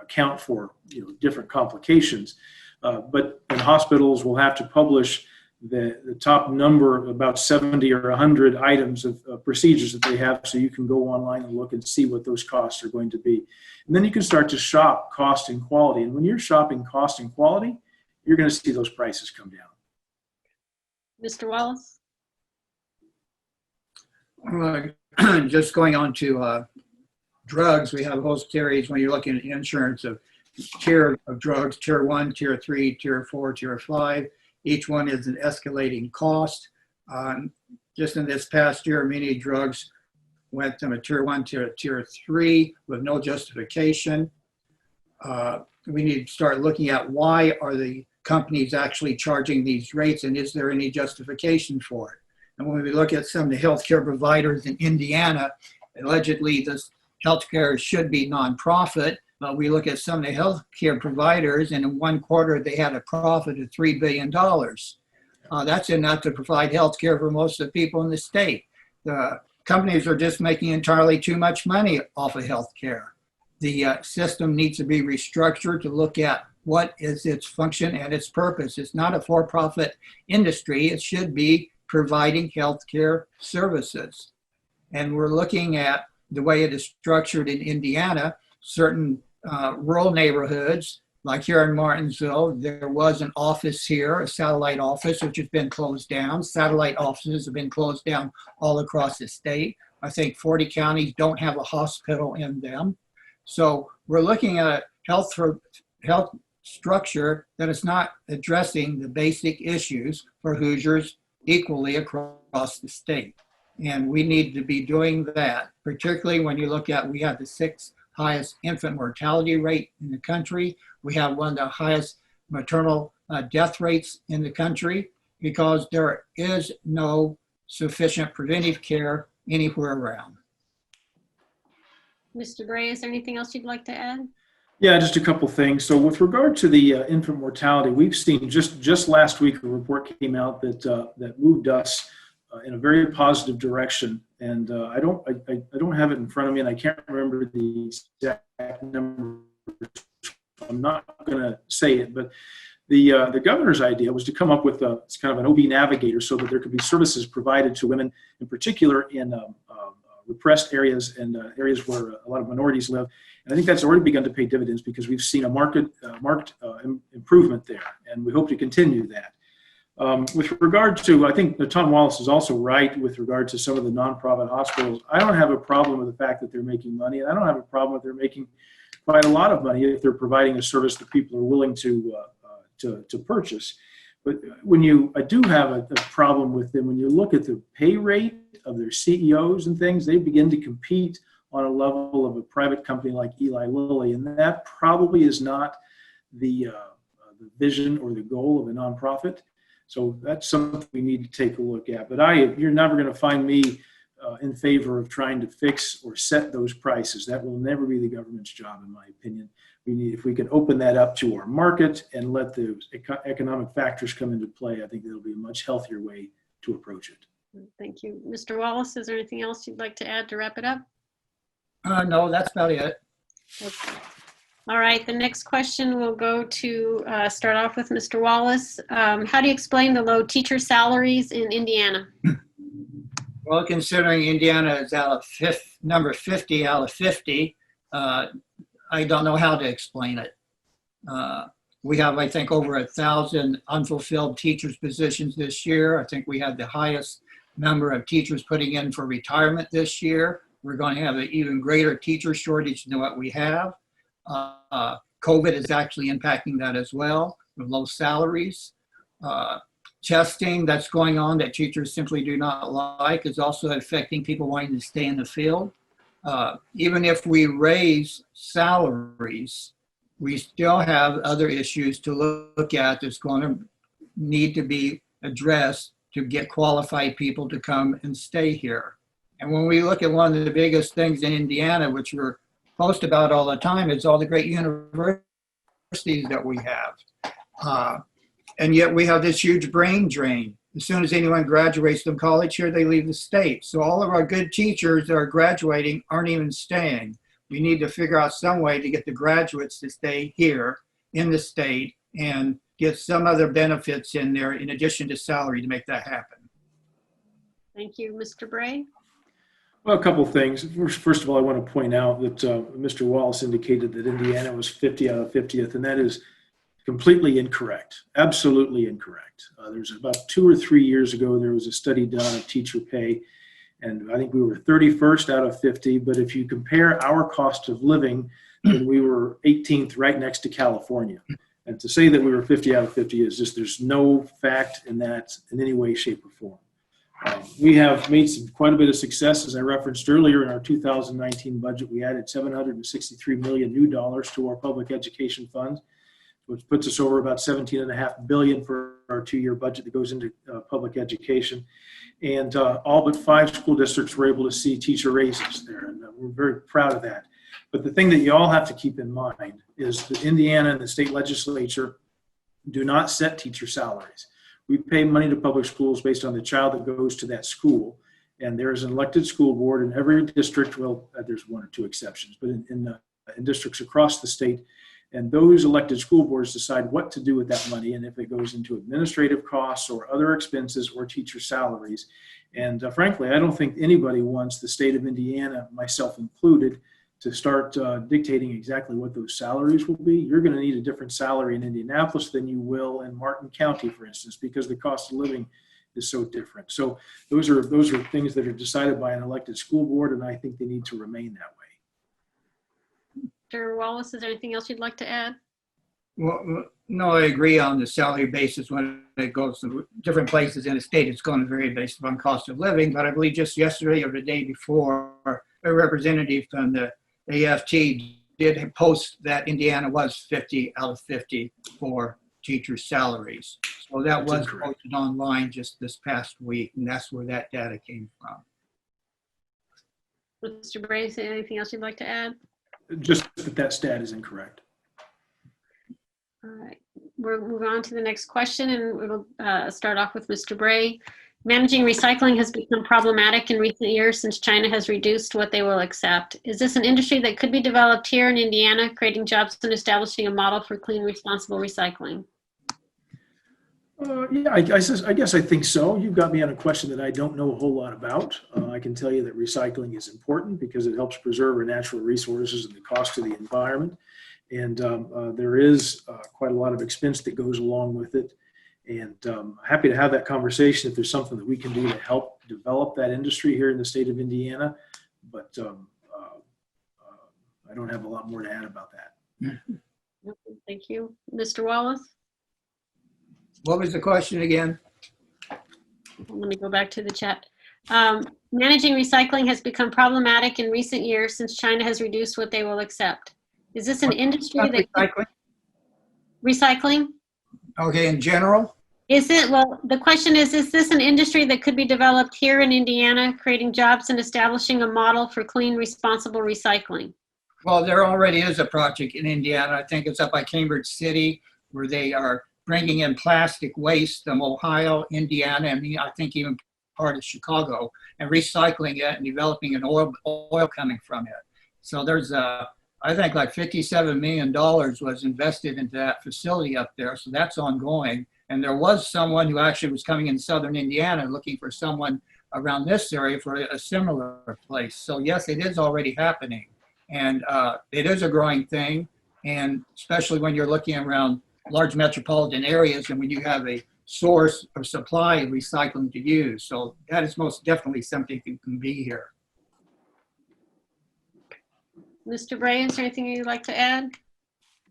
account for different complications. But hospitals will have to publish the top number, about 70 or 100 items of procedures that they have, so you can go online and look and see what those costs are going to be. And then you can start to shop cost and quality. And when you're shopping cost and quality, you're going to see those prices come down. Mr. Wallace? Just going on to drugs, we have a whole series when you're looking at insurance of tier of drugs, tier 1, tier 3, tier 4, tier 5. Each one is an escalating cost. Just in this past year, many drugs went from a tier 1 to a tier 3 with no justification. We need to start looking at why are the companies actually charging these rates, and is there any justification for it? And when we look at some of the healthcare providers in Indiana, allegedly this healthcare should be nonprofit. But we look at some of the healthcare providers, and in one quarter they had a profit of $3 billion. That's enough to provide healthcare for most of the people in the state. The companies are just making entirely too much money off of healthcare. The system needs to be restructured to look at what is its function and its purpose. It's not a for-profit industry. It should be providing healthcare services. And we're looking at the way it is structured in Indiana. Certain rural neighborhoods, like here in Martinsville, there was an office here, a satellite office, which has been closed down. Satellite offices have been closed down all across the state. I think 40 counties don't have a hospital in them. So we're looking at a health structure that is not addressing the basic issues for Hoosiers equally across the state. And we need to be doing that, particularly when you look at, we have the 6th highest infant mortality rate in the country. We have one of the highest maternal death rates in the country because there is no sufficient preventive care anywhere around. Mr. Bray, is there anything else you'd like to add? Yeah, just a couple things. So with regard to the infant mortality, we've seen just last week a report came out that moved us in a very positive direction. And I don't have it in front of me, and I can't remember the exact number. I'm not going to say it, but the governor's idea was to come up with it's kind of an OB navigator so that there could be services provided to women, in particular in repressed areas and areas where a lot of minorities live. And I think that's already begun to pay dividends because we've seen a marked improvement there, and we hope to continue that. With regard to, I think Tom Wallace is also right with regard to some of the nonprofit hospitals. I don't have a problem with the fact that they're making money, and I don't have a problem with they're making quite a lot of money if they're providing a service that people are willing to purchase. But I do have a problem with them when you look at the pay rate of their CEOs and things. They begin to compete on a level of a private company like Eli Lilly, and that probably is not the vision or the goal of a nonprofit. So that's something we need to take a look at. But you're never going to find me in favor of trying to fix or set those prices. That will never be the government's job, in my opinion. If we can open that up to our market and let the economic factors come into play, I think that'll be a much healthier way to approach it. Thank you. Mr. Wallace, is there anything else you'd like to add to wrap it up? No, that's about it. Okay. All right, the next question will go to start off with Mr. Wallace. How do you explain the low teacher salaries in Indiana? Well, considering Indiana is number 50 out of 50, I don't know how to explain it. We have, I think, over 1,000 unfulfilled teachers positions this year. I think we had the highest number of teachers putting in for retirement this year. We're going to have an even greater teacher shortage than what we have. COVID is actually impacting that as well, with low salaries. Testing that's going on that teachers simply do not like is also affecting people wanting to stay in the field. Even if we raise salaries, we still have other issues to look at that's going to need to be addressed to get qualified people to come and stay here. And when we look at one of the biggest things in Indiana, which we're post about all the time, is all the great universities that we have. And yet we have this huge brain drain. As soon as anyone graduates from college here, they leave the state. So all of our good teachers that are graduating aren't even staying. We need to figure out some way to get the graduates to stay here in the state and get some other benefits in there in addition to salary to make that happen. Thank you. Mr. Bray? Well, a couple of things. First of all, I want to point out that Mr. Wallace indicated that Indiana was 50 out of 50th, and that is completely incorrect, absolutely incorrect. There's about 2 or 3 years ago, there was a study done on teacher pay, and I think we were 31st out of 50, but if you compare our cost of living, then we were 18th right next to California. And to say that we were 50 out of 50 is just, there's no fact in that in any way, shape, or form. We have made quite a bit of success, as I referenced earlier. In our 2019 budget, we added $763 million new dollars to our public education funds, which puts us over about $17.5 billion for our 2-year budget that goes into public education. And all but 5 school districts were able to see teacher raises there, and we're very proud of that. But the thing that you all have to keep in mind is that Indiana and the state legislature do not set teacher salaries. We pay money to public schools based on the child that goes to that school. And there's an elected school board in every district. Well, there's 1 or 2 exceptions, but in districts across the state. And those elected school boards decide what to do with that money, and if it goes into administrative costs or other expenses or teacher salaries. And frankly, I don't think anybody wants the state of Indiana, myself included, to start dictating exactly what those salaries will be. You're going to need a different salary in Indianapolis than you will in Martin County, for instance, because the cost of living is so different. So those are things that are decided by an elected school board, and I think they need to remain that way. Dr. Wallace, is there anything else you'd like to add? Well, no, I agree on the salary basis. When it goes to different places in the state, it's going to vary based upon cost of living. But I believe just yesterday or the day before, a representative from the AFT did post that Indiana was 50 out of 50 for teacher salaries. So that was posted online just this past week, and that's where that data came from. Mr. Bray, is there anything else you'd like to add? Just that stat is incorrect. All right, we'll move on to the next question, and we'll start off with Mr. Bray. Managing recycling has become problematic in recent years since China has reduced what they will accept. Is this an industry that could be developed here in Indiana, creating jobs and establishing a model for clean, responsible recycling? Yeah, I guess I think so. You've got me on a question that I don't know a whole lot about. I can tell you that recycling is important because it helps preserve our natural resources and the cost of the environment. And there is quite a lot of expense that goes along with it. And happy to have that conversation if there's something that we can do to help develop that industry here in the state of Indiana. But I don't have a lot more to add about that. Thank you. Mr. Wallace? What was the question again? Let me go back to the chat. Managing recycling has become problematic in recent years since China has reduced what they will accept. Is this an industry that... Recycling? Recycling? Okay, in general? Is it, well, the question is this an industry that could be developed here in Indiana, creating jobs and establishing a model for clean, responsible recycling? Well, there already is a project in Indiana. I think it's up by Cambridge City, where they are bringing in plastic waste from Ohio, Indiana, and I think even part of Chicago, and recycling it and developing an oil coming from it. So there's I think like $57 million was invested into that facility up there. So that's ongoing. And there was someone who actually was coming in southern Indiana looking for someone around this area for a similar place. So yes, it is already happening. And it is a growing thing. And especially when you're looking around large metropolitan areas and when you have a source of supply of recycling to use. So that is most definitely something that can be here. Mr. Bray, is there anything you'd like to add?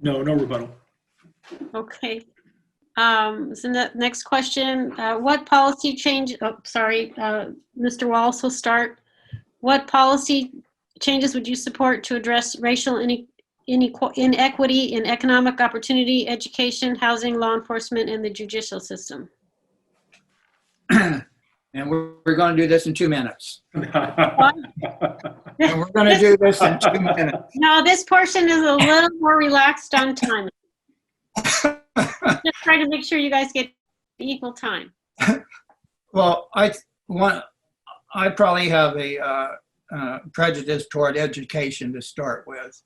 No rebuttal. Okay. So the next question, what policy change, Mr. Wallace will start. What policy changes would you support to address racial inequity in economic opportunity, education, housing, law enforcement, and the judicial system? And we're going to do this in 2 minutes. And we're going to do this in 2 minutes. No, this portion is a little more relaxed on time. Just try to make sure you guys get equal time. Well, I probably have a prejudice toward education to start with.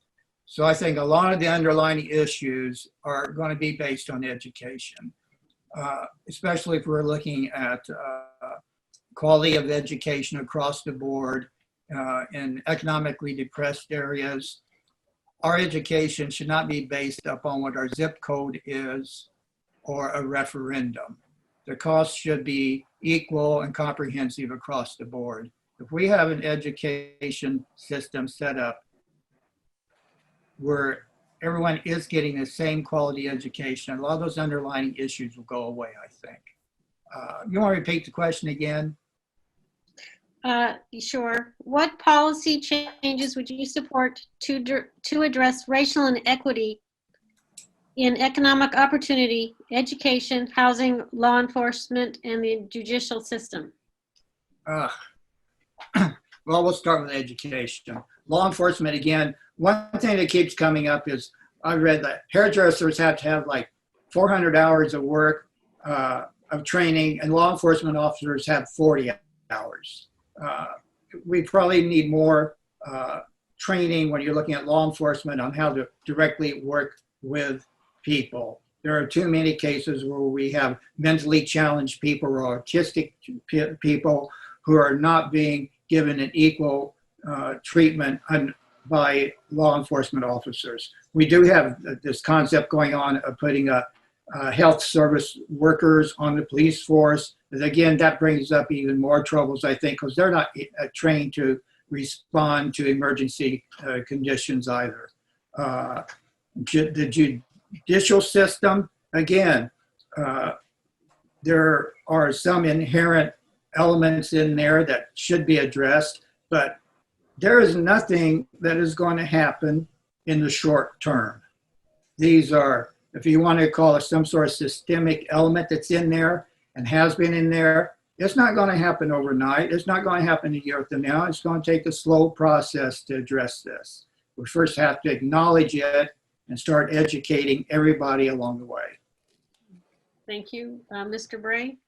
So I think a lot of the underlying issues are going to be based on education, especially if we're looking at quality of education across the board in economically depressed areas. Our education should not be based upon what our zip code is or a referendum. The cost should be equal and comprehensive across the board. If we have an education system set up where everyone is getting the same quality education, a lot of those underlying issues will go away, I think. You want to repeat the question again? Sure. What policy changes would you support to address racial inequity in economic opportunity, education, housing, law enforcement, and the judicial system? Well, we'll start with education. Law enforcement, again, one thing that keeps coming up is I've read that hairdressers have to have like 400 hours of work of training, and law enforcement officers have 40 hours. We probably need more training when you're looking at law enforcement on how to directly work with people. There are too many cases where we have mentally challenged people or autistic people who are not being given an equal treatment by law enforcement officers. We do have this concept going on of putting health service workers on the police force. And again, that brings up even more troubles, I think, because they're not trained to respond to emergency conditions either. The judicial system, again, there are some inherent elements in there that should be addressed, but there is nothing that is going to happen in the short term. These are, if you want to call it some sort of systemic element that's in there and has been in there, it's not going to happen overnight. It's not going to happen a year from now. It's going to take a slow process to address this. We first have to acknowledge it and start educating everybody along the way. Thank you. Mr. Bray?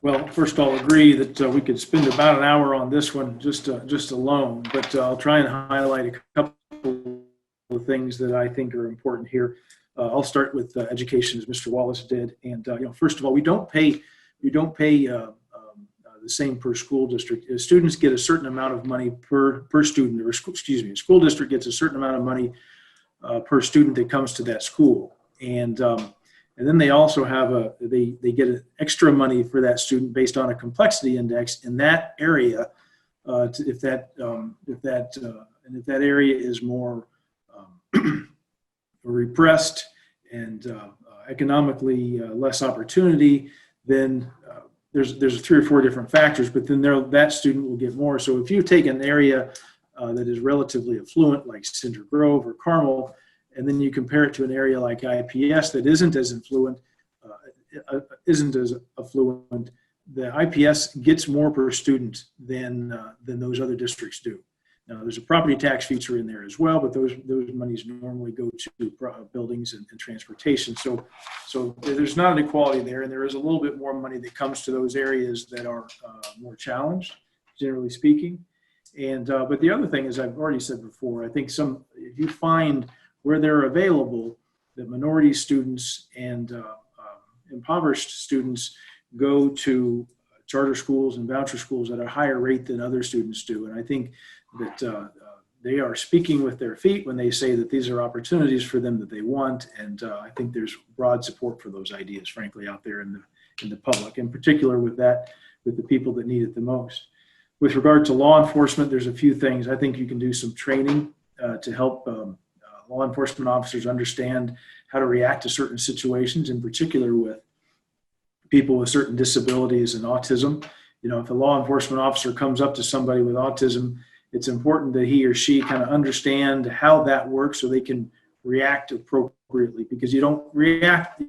Well, first I'll agree that we could spend about an hour on this one just alone, but I'll try and highlight a couple of things that I think are important here. I'll start with education, as Mr. Wallace did. And first of all, we don't pay the same per school district. Students get a certain amount of money per student, or a school district gets a certain amount of money per student that comes to that school. And then they also have they get an extra money for that student based on a complexity index in that area. If that area is more repressed and economically less opportunity, then there's 3 or 4 different factors. But then that student will get more. So if you take an area that is relatively affluent, like Cinder Grove or Carmel, and then you compare it to an area like IPS that isn't as affluent, the IPS gets more per student than those other districts do. Now, there's a property tax feature in there as well, but those monies normally go to buildings and transportation. So there's not an equality there, and there is a little bit more money that comes to those areas that are more challenged, generally speaking. And but the other thing, as I've already said before, I think if you find where they're available, that minority students and impoverished students go to charter schools and voucher schools at a higher rate than other students do. And I think that they are speaking with their feet when they say that these are opportunities for them that they want. And I think there's broad support for those ideas, frankly, out there in the public, in particular with the people that need it the most. With regard to law enforcement, there's a few things. I think you can do some training to help law enforcement officers understand how to react to certain situations, in particular with people with certain disabilities and autism. If a law enforcement officer comes up to somebody with autism, it's important that he or she kind of understand how that works so they can react appropriately appropriately, because you don't react.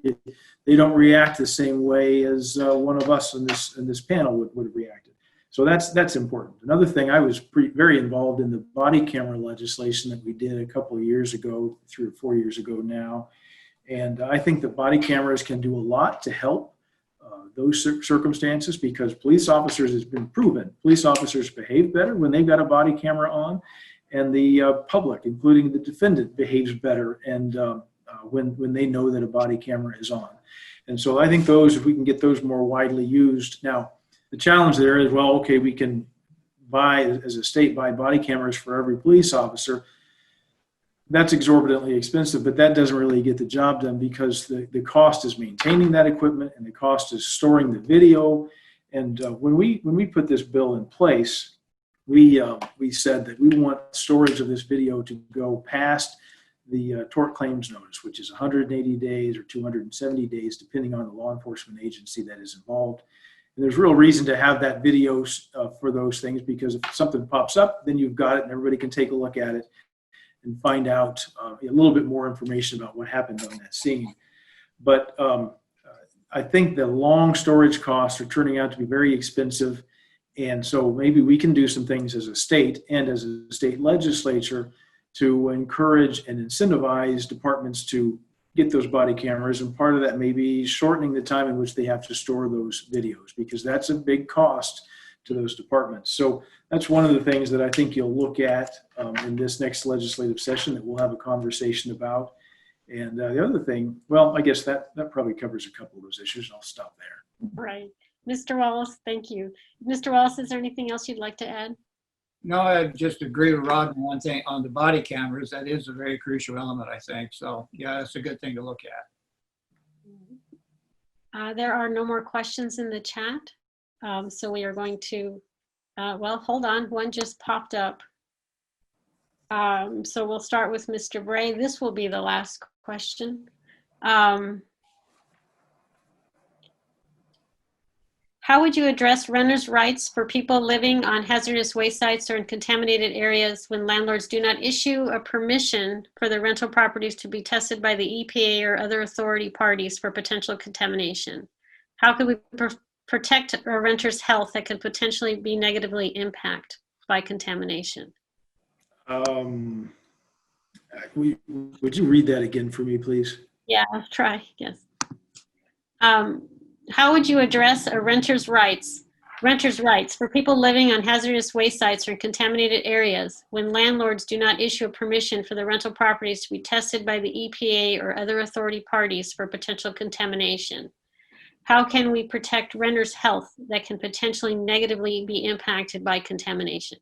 They don't react the same way as one of us in this panel would have reacted. So that's important. Another thing, I was very involved in the body camera legislation that we did a couple of years ago, 3 or 4 years ago now, and I think that body cameras can do a lot to help those circumstances, because police officers, has been proven, police officers behave better when they've got a body camera on, and the public, including the defendant, behaves better and when they know that a body camera is on. And so I think those, if we can get those more widely used. Now, the challenge there is, well, okay, we can buy, as a state, buy body cameras for every police officer. That's exorbitantly expensive, but that doesn't really get the job done, because the cost is maintaining that equipment and the cost is storing the video. And when we put this bill in place, we said that we want storage of this video to go past the tort claims notice, which is 180 days or 270 days, depending on the law enforcement agency that is involved. And there's real reason to have that video for those things, because if something pops up, then you've got it and everybody can take a look at it and find out a little bit more information about what happened on that scene. But I think the long storage costs are turning out to be very expensive. And so maybe we can do some things as a state and as a state legislature to encourage and incentivize departments to get those body cameras. And part of that may be shortening the time in which they have to store those videos, because that's a big cost to those departments. So that's one of the things that I think you'll look at in this next legislative session that we'll have a conversation about. And the other thing, well, I guess that probably covers a couple of those issues. I'll stop there. Right. Mr. Wallace, thank you. Mr. Wallace, is there anything else you'd like to add? No, I just agree with Rod on one thing on the body cameras. That is a very crucial element, I think. So yeah, that's a good thing to look at. There are no more questions in the chat. So we are going to, well, hold on, one just popped up. So we'll start with Mr. Bray. This will be the last question. How would you address renters' rights for people living on hazardous waste sites or in contaminated areas when landlords do not issue a permission for the rental properties to be tested by the EPA or other authority parties for potential contamination? How could we protect a renter's health that could potentially be negatively impacted by contamination? Would you read that again for me, please? Yeah, I'll try, yes. How would you address a renter's rights for people living on hazardous waste sites or contaminated areas when landlords do not issue a permission for the rental properties to be tested by the EPA or other authority parties for potential contamination? How can we protect renters' health that can potentially negatively be impacted by contamination?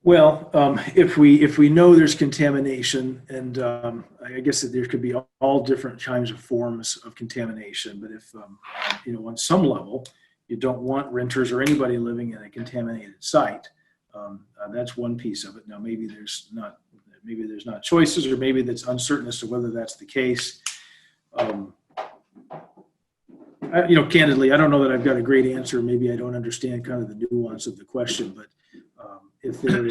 Well, if we know there's contamination, and I guess that there could be all different kinds of forms of contamination, but if on some level you don't want renters or anybody living in a contaminated site, that's one piece of it. Now maybe there's not choices, or maybe that's uncertain as to whether that's the case. Candidly, I don't know that I've got a great answer. Maybe I don't understand kind of the nuance of the question, but if there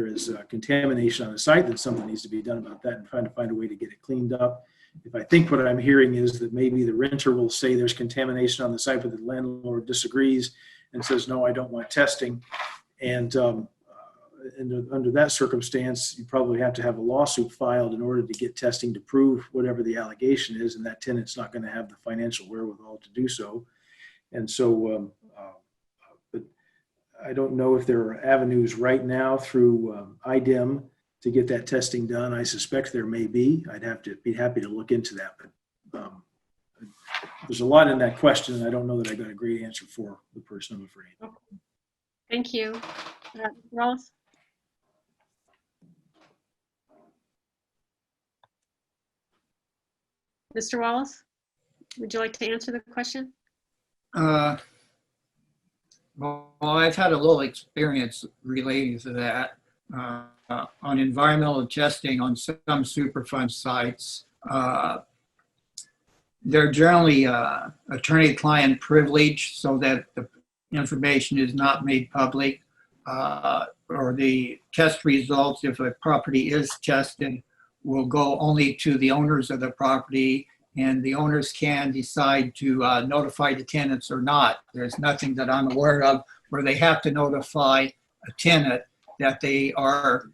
is contamination on the site, then something needs to be done about that and trying to find a way to get it cleaned up. If I think what I'm hearing is that maybe the renter will say there's contamination on the site, but the landlord disagrees and says, no, I don't want testing. And under that circumstance, you probably have to have a lawsuit filed in order to get testing to prove whatever the allegation is, and that tenant's not going to have the financial wherewithal to do so. And so, but I don't know if there are avenues right now through IDEM to get that testing done. I suspect there may be. I'd have to be happy to look into that, but there's a lot in that question, and I don't know that I got a great answer for the person, I'm afraid. Okay. Thank you. Ross? Mr. Wallace, would you like to answer the question? Well, I've had a little experience relating to that on environmental testing on some Superfund sites. They're generally attorney-client privilege so that the information is not made public. or the test results, if a property is tested, will go only to the owners of the property, and the owners can decide to notify the tenants or not. There's nothing that I'm aware of where they have to notify a tenant that they are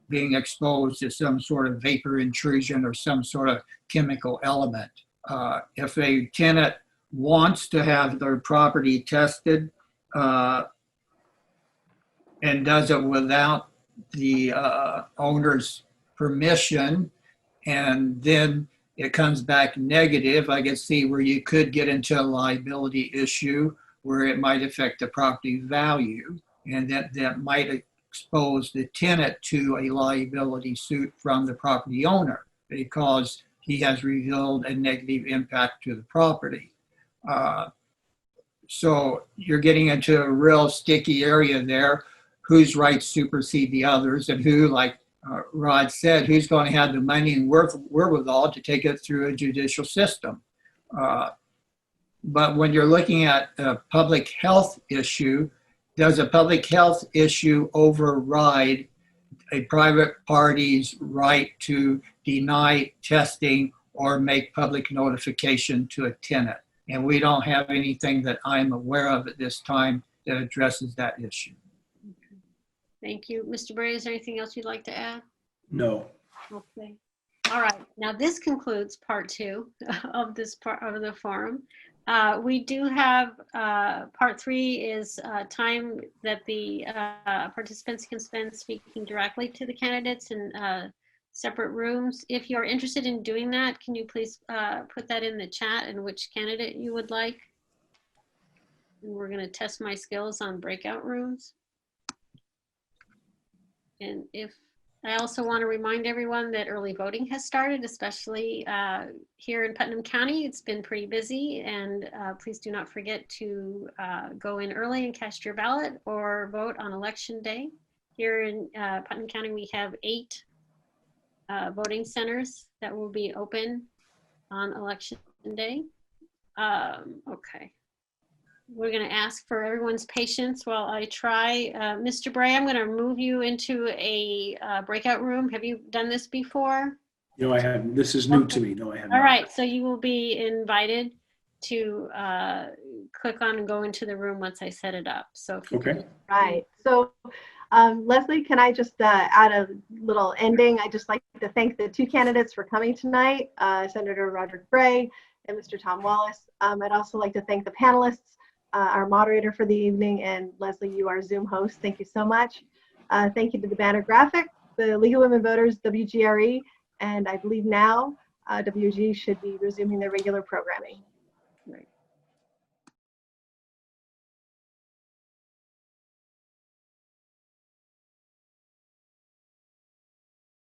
being exposed to some sort of vapor intrusion or some sort of chemical element. If a tenant wants to have their property tested and does it without the owner's permission, and then it comes back negative, I can see where you could get into a liability issue where it might affect the property value, and that might expose the tenant to a liability suit from the property owner because he has revealed a negative impact to the property. So you're getting into a real sticky area there. Whose rights supersede the others, and who, like Rod said, who's going to have the money and wherewithal to take it through a judicial system. But when you're looking at a public health issue, does a public health issue override a private party's right to deny testing or make public notification to a tenant? And we don't have anything that I'm aware of at this time that addresses that issue. Thank you. Mr. Bray, is there anything else you'd like to add? No. Okay. All right. Now this concludes part 2 of this part of the forum. We do have part 3 is time that the participants can spend speaking directly to the candidates in separate rooms. If you're interested in doing that, can you please put that in the chat and which candidate you would like? And we're going to test my skills on breakout rooms. And if I also want to remind everyone that early voting has started, especially here in Putnam County. It's been pretty busy, and please do not forget to go in early and cast your ballot or vote on election day. Here in Putnam County, we have 8 voting centers that will be open on election day. Okay. We're going to ask for everyone's patience while I try. Mr. Bray, I'm going to move you into a breakout room. Have you done this before? No, I haven't. This is new to me. No, I haven't. All right. So you will be invited to click on and go into the room once I set it up. So if you Okay. can- Right. So, Leslie, can I just add a little ending? I'd just like to thank the 2 candidates for coming tonight, Senator Roderick Bray and Mr. Tom Wallace. I'd also like to thank the panelists, our moderator for the evening, and Leslie, you are Zoom host. Thank you so much. Thank you to the banner graphic, the League of Women Voters, WGRE, and I believe now WG should be resuming their regular programming.